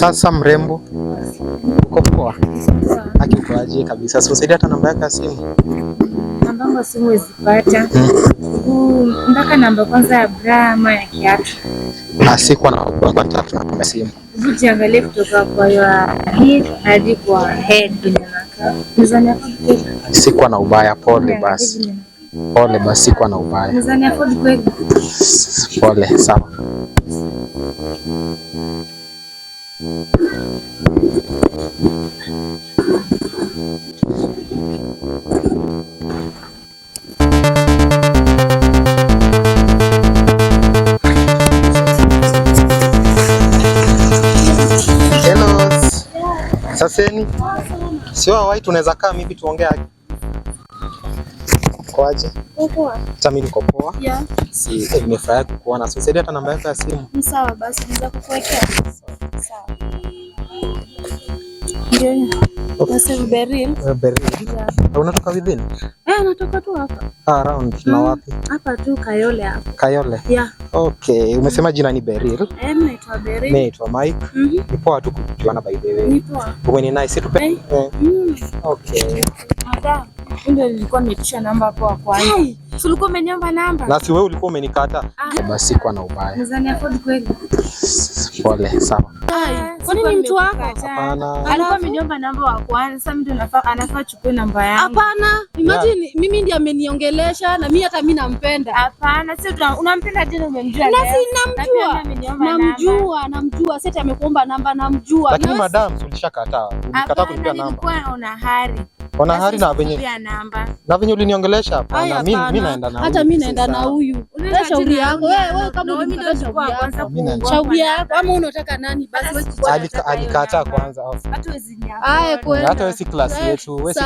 Sasa mrembo, uko poa? Akikuaje kabisa. Sasa usaidia hata namba yako ya simu. Namba yangu ya simu uzipata. Ndaka namba kwanza ya Brahma ya kiatu. Sikuwa na kwa tatu namba ya simu. Ujiangalie kutoka kwa hii hadi kwa head. Mizani yako sikuwa na ubaya, pole basi. Pole basi, sikuwa na ubaya. mizani yako kweli. Pole, sawa. Hello. Saseni. Sio wai tunaweza kaa mimi tuongea. Kwaje? Poa. Mimi niko poa. Yeah. Si nimefurahi kukuona. Sasa hata namba yako ya simu. Sawa basi naweza kukuwekea. Sawa. Ndio. Basi Berlin. Berlin. Unatoka within? Natoka tu hapa. Around na wapi? Hapa tu Kayole hapa. Kayole? Yeah. Okay, umesema jina ni Beril? Mimi naitwa Beril. Mimi naitwa Mike. Ni poa tu kujuana by the way. Ni poa. Umeni nice tu. Okay. Madam, ndio nilikuwa nimetisha namba hapo kwanza. Si ulikuwa umeniomba namba? Na si wewe ulikuwa umenikataa. Basi kwa na ubaya. Mizani afford kweli. Pole, sawa. Kwani ni mtu wako? Hapana. Alikuwa ameniomba namba wa kwanza, sasa mimi ndio anafaa chukue namba yangu. Hapana, imagine mimi ndiye ameniongelesha na mimi hata mimi nampenda. Hapana, sisi unampenda tena umemjua. Na si namjua. Sasa amekuomba namba namjua. Lakini madam ulishakataa. Ulikataa kunipea namba. Nilikuwa una hari. Ona hari na venye. Na venye uliniongelesha hapana. Mimi naenda na huyu. Hata mimi naenda na huyu. Wewe shauri yako. Wewe kama unataka shauri yako. Shauri yako ama unataka nani basi wewe. Alikataa kwanza. Hatuwezi nyama. Haya kweli. Hata wewe si class yetu, wewe si